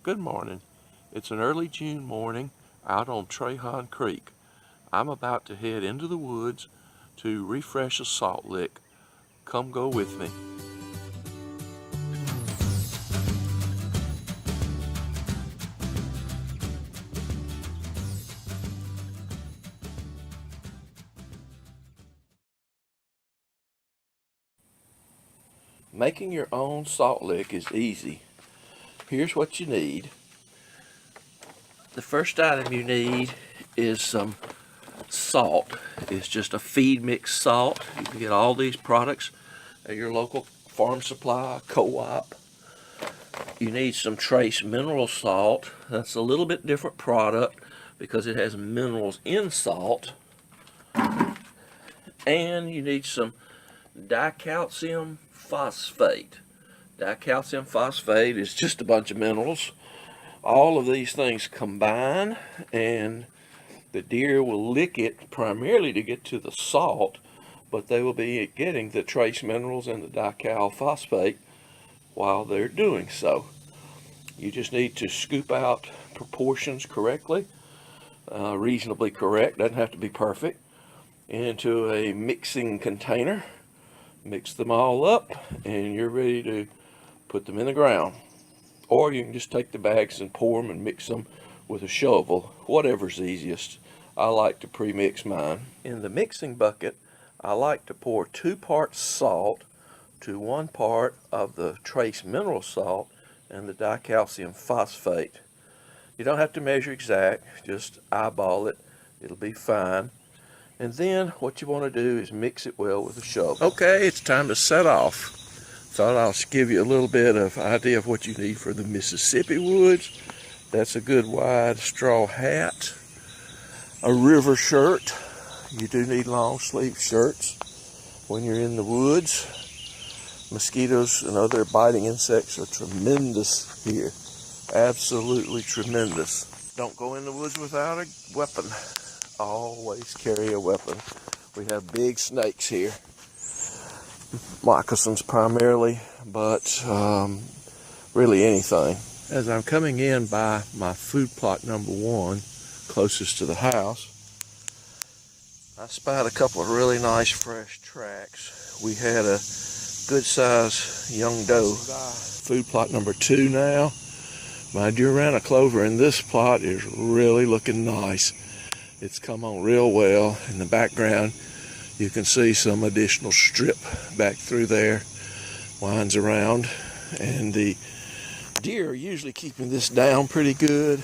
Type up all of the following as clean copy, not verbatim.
Good morning. It's an early June morning out on Trahan Creek. I'm about to head into the woods to refresh a salt lick. Come go with me. Making your own salt lick is easy. Here's what you need. The first item you need is some salt. It's just a feed mix salt. You can get all these products at your local farm supply, co-op. You need some trace mineral salt. That's a little bit different product because it has minerals in salt. And you need some dicalcium phosphate. Dicalcium phosphate is just a bunch of minerals. All of these things combine, and the deer will lick it primarily to get to the salt, but they will be getting the trace minerals and the dical phosphate while they're doing so. You just need to scoop out proportions correctly, reasonably correct, doesn't have to be perfect, into a mixing container. Mix them all up and you're ready to put them in the ground. Or you can just take the bags and pour them and mix them with a shovel, whatever's easiest. I like to pre-mix mine. In the mixing bucket, I like to pour 2 parts salt to 1 part of the trace mineral salt and the dicalcium phosphate. You don't have to measure exact, just eyeball it, it'll be fine. And then what you want to do is mix it well with a shovel. Okay, it's time to set off. Thought I'll give you a little bit of idea of what you need for the Mississippi woods. That's a good wide straw hat, a river shirt. You do need long sleeve shirts when you're in the woods. Mosquitoes and other biting insects are tremendous here. Absolutely tremendous. Don't go in the woods without a weapon. Always carry a weapon. We have big snakes here. Moccasins primarily, but really anything. As I'm coming in by my food plot number 1, closest to the house, I spied a couple of really nice fresh tracks. We had a good size young doe. Food plot number 2 now. My Durana clover in this plot is really looking nice. It's come on real well. In the background, you can see some additional strip back through there, winds around, and the deer are usually keeping this down pretty good.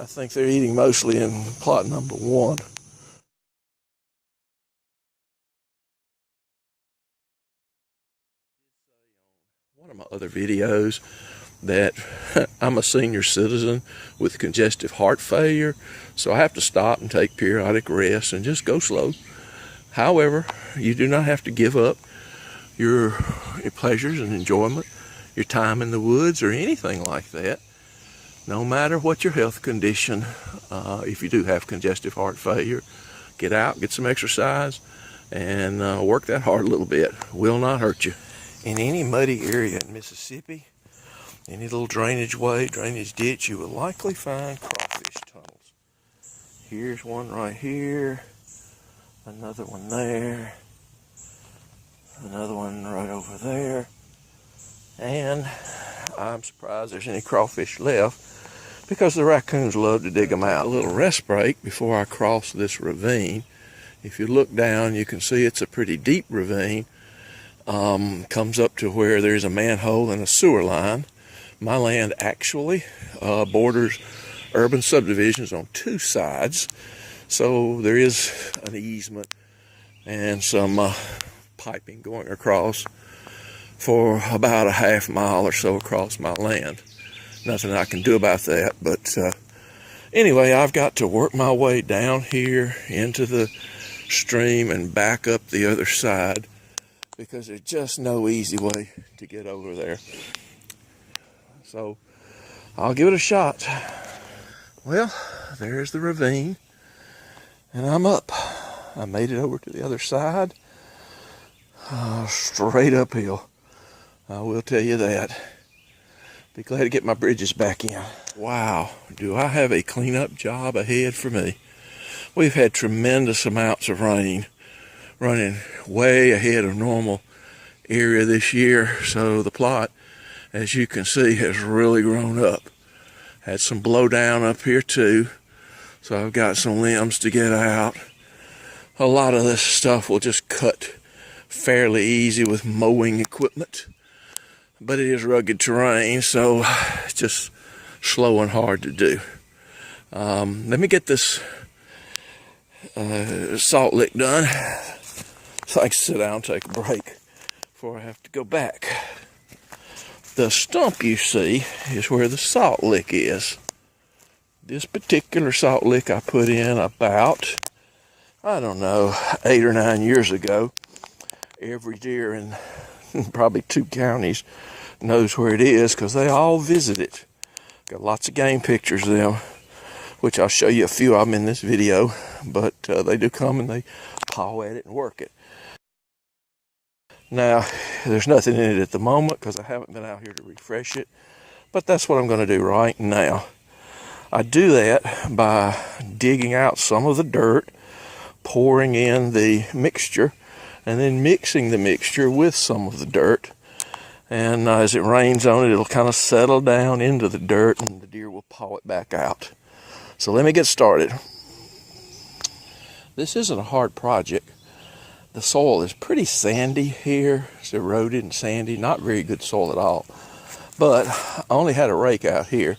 I think they're eating mostly in plot number 1. One of my other videos that I'm a senior citizen with congestive heart failure, so I have to stop and take periodic rest and just go slow. However, you do not have to give up your pleasures and enjoyment, your time in the woods or anything like that. No matter what your health condition, if you do have congestive heart failure, get out, get some exercise, and work that hard a little bit. Will not hurt you. In any muddy area in Mississippi, any little drainage way, drainage ditch, you will likely find crawfish tunnels. Here's one right here, another one there, another one right over there, and I'm surprised there's any crawfish left because the raccoons love to dig them out. A little rest break before I cross this ravine. If you look down, you can see it's a pretty deep ravine. Comes up to where there's a manhole and a sewer line. My land actually borders urban subdivisions on 2 sides, so there is an easement and some piping going across for about a half mile or so across my land. Nothing I can do about that, but anyway, I've got to work my way down here into the stream and back up the other side because there's just no easy way to get over there. So I'll give it a shot. Well, there's the ravine, and I'm up. I made it over to the other side, straight uphill. I will tell you that. Be glad to get my bridges back in. Wow, do I have a cleanup job ahead for me. We've had tremendous amounts of rain, running way ahead of normal area this year. So the plot, as you can see, has really grown up. Had some blowdown up here too. So I've got some limbs to get out. A lot of this stuff will just cut fairly easy with mowing equipment. But it is rugged terrain, so it's just slow and hard to do. Let me get this salt lick done so I can sit down and take a break before I have to go back. The stump you see is where the salt lick is. This particular salt lick I put in about, I don't know, 8 or 9 years ago. Every deer in probably 2 counties knows where it is because they all visit it. Got lots of game pictures of them, which I'll show you a few of them in this video, but they do come and they paw at it and work it. Now, there's nothing in it at the moment because I haven't been out here to refresh it, but that's what I'm going to do right now. I do that by digging out some of the dirt, pouring in the mixture, and then mixing the mixture with some of the dirt. And as it rains on it, it'll kind of settle down into the dirt and the deer will paw it back out. So let me get started. This isn't a hard project. The soil is pretty sandy here. It's eroded and sandy, not very good soil at all. But I only had a rake out here.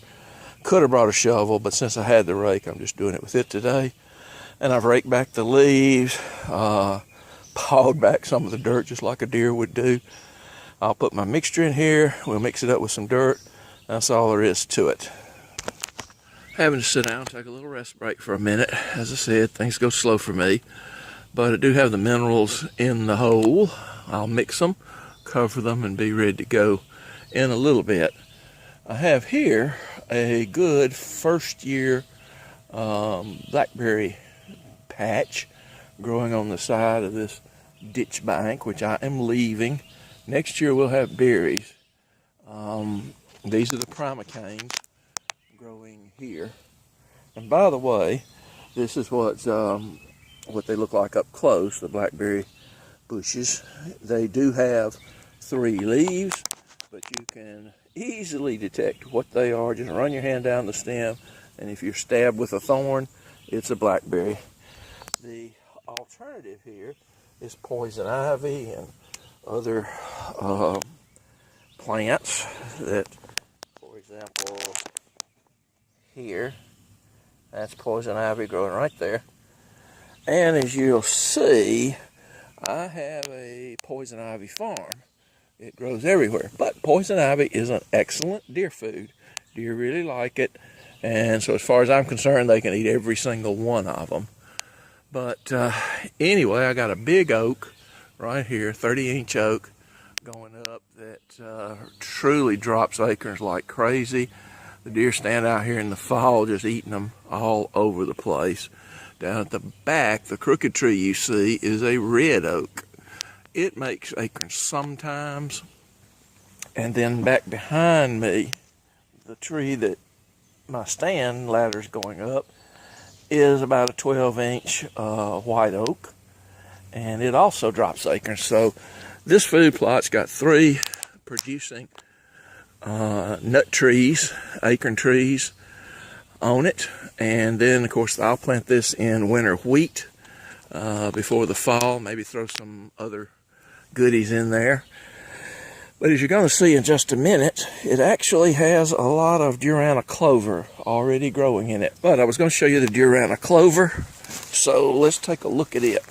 Could have brought a shovel, but since I had the rake, I'm just doing it with it today. And I've raked back the leaves, pawed back some of the dirt just like a deer would do. I'll put my mixture in here. We'll mix it up with some dirt. That's all there is to it. Having to sit down and take a little rest break for a minute. As I said, things go slow for me. But I do have the minerals in the hole. I'll mix them, cover them, and be ready to go in a little bit. I have here a good first year blackberry patch growing on the side of this ditch bank, which I am leaving. Next year we'll have berries. These are the primocanes growing here. And by the way, this is what they look like up close, the blackberry bushes. They do have 3 leaves, but you can easily detect what they are. Just run your hand down the stem, and if you're stabbed with a thorn, it's a blackberry. The alternative here is poison ivy and other plants that, for example, here, that's poison ivy growing right there. And as you'll see, I have a poison ivy farm. It grows everywhere, but poison ivy is an excellent deer food. Deer really like it, and so as far as I'm concerned, they can eat every single one of them. But anyway, I got a big oak right here, 30-inch oak going up that truly drops acorns like crazy. The deer stand out here in the fall just eating them all over the place. Down at the back, the crooked tree you see is a red oak. It makes acorns sometimes. And then back behind me, the tree that my stand ladder's going up is about a 12-inch white oak. And it also drops acorns. So this food plot's got 3 producing nut trees, acorn trees on it. And then, of course, I'll plant this in winter wheat before the fall. Maybe throw some other goodies in there. But as you're going to see in just a minute, it actually has a lot of Durana clover already growing in it. But I was going to show you the Durana clover, so let's take a look at it.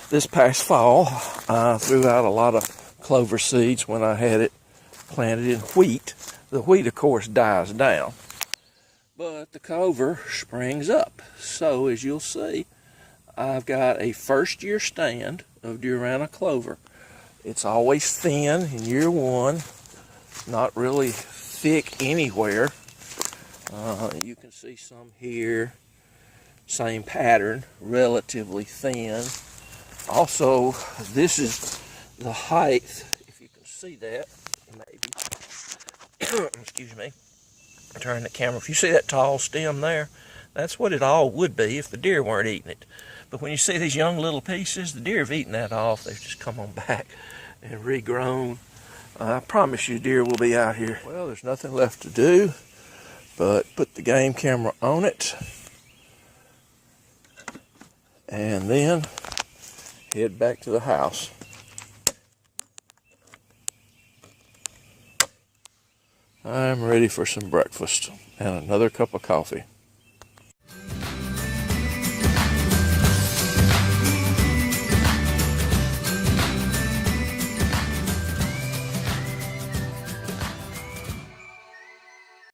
This past fall, I threw out a lot of clover seeds when I had it planted in wheat. The wheat, of course, dies down, but the clover springs up. So as you'll see, I've got a first-year stand of Durana clover. It's always thin in year 1, not really thick anywhere. You can see some here, same pattern, relatively thin. Also, this is the height, if you can see that, maybe. excuse me, turn the camera. If you see that tall stem there, that's what it all would be if the deer weren't eating it. But when you see these young little pieces, the deer have eaten that off. They've just come on back and regrown. I promise you deer will be out here. Well, there's nothing left to do but put the game camera on it and then head back to the house. I'm ready for some breakfast and another cup of coffee.